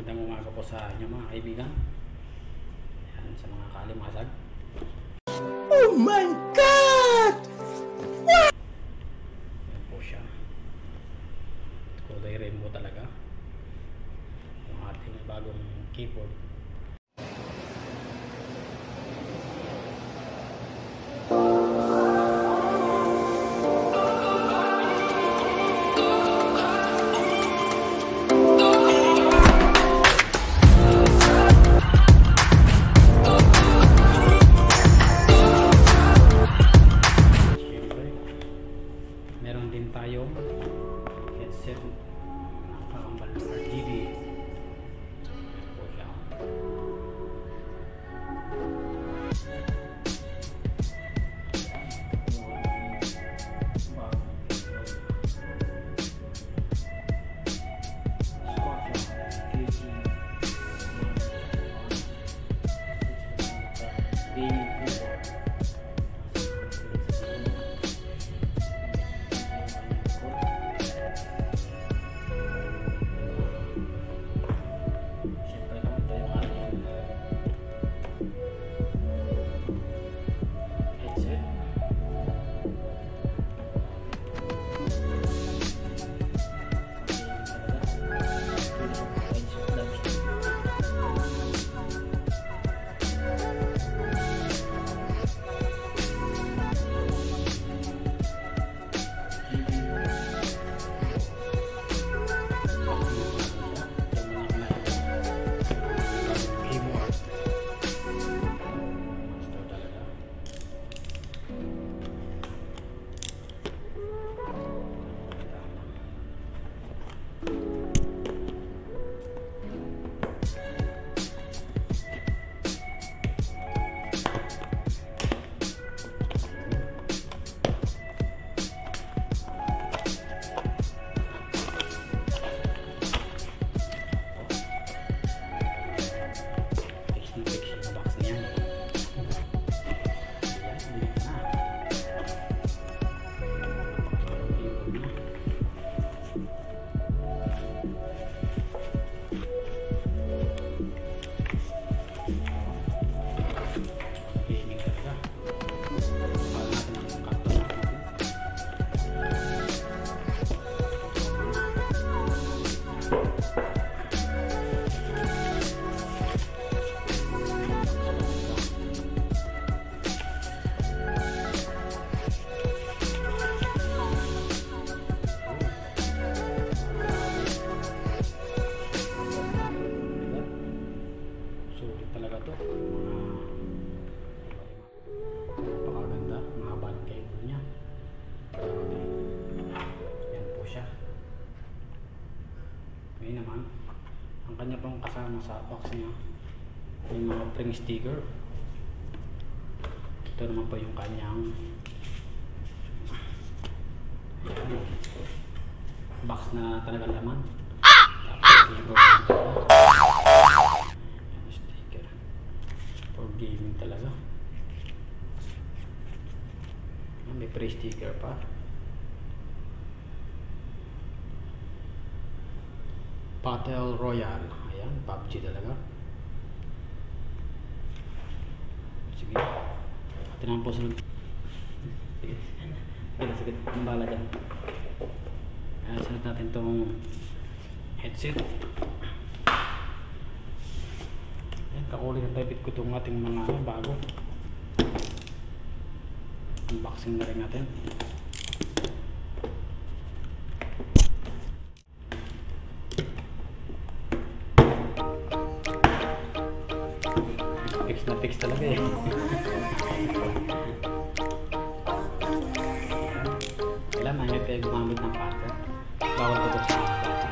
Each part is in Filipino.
Magandang umaga po sa inyo mga kaibigan. Yan, sa mga kalimasag. Oh my God! Yan po siya. Kulay rainbow talaga. Yung ating bagong keyboard. Meron din tayong headset na Gamers RGB. Talaga to. Napakaganda. Mahaba ng cable niya. Yan po siya. Ngayon naman, ang kanya pong kasama sa box niya yung mga spring sticker. Ito naman po yung kanyang box na talagang laman. Gaming talaga. May pre-sticker pa. Battle Royale. Ayan, PUBG talaga. Sige. Ito naman po sunod. Sige. Sige. Ang bala dyan. Ayan, sunod natin itong headset. Kakulit ang typit ko itong ating mga bago. Unboxing na rin natin. Fix na fix talaga eh. Kailan mahirap kayo gumamit ng pattern. Bawal ko ito sa mga bata.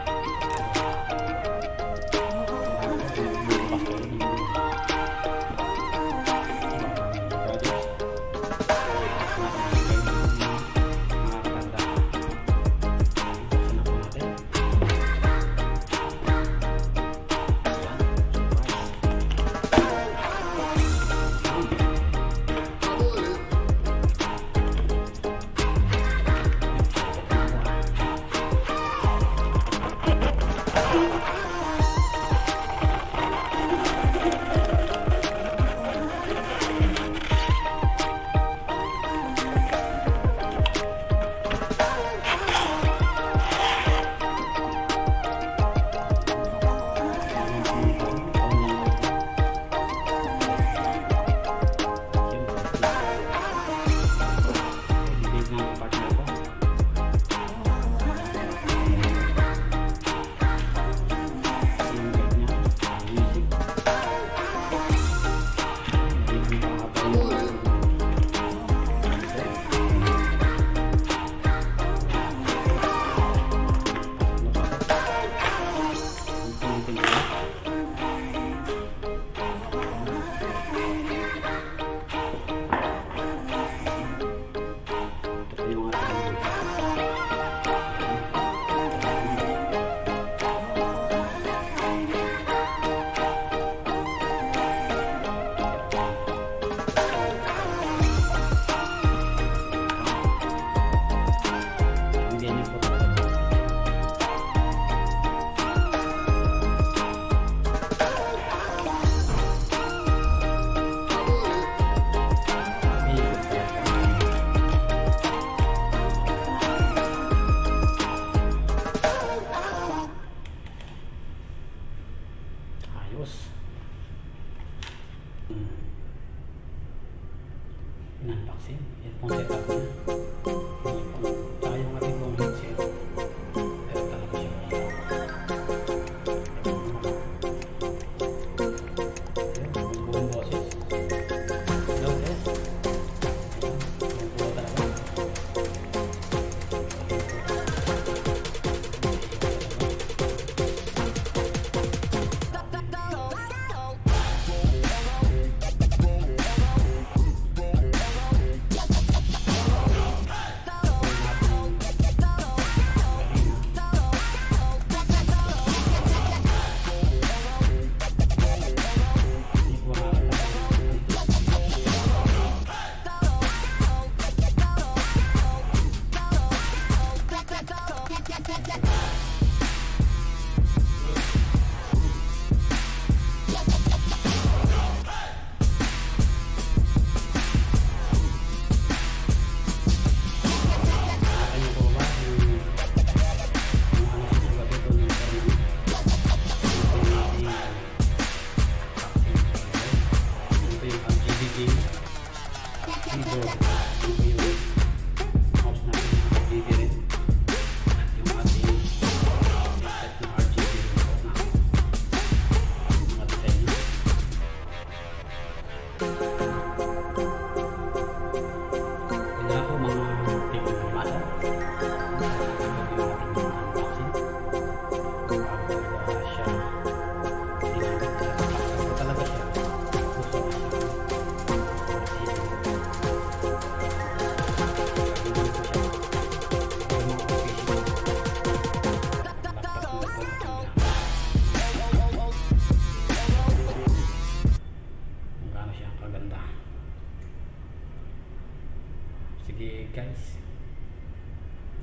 Sige guys,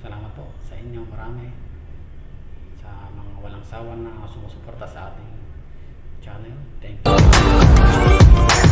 salamat po sa inyo marami sa mga walang sawa na sumusuporta sa ating channel. Thank you.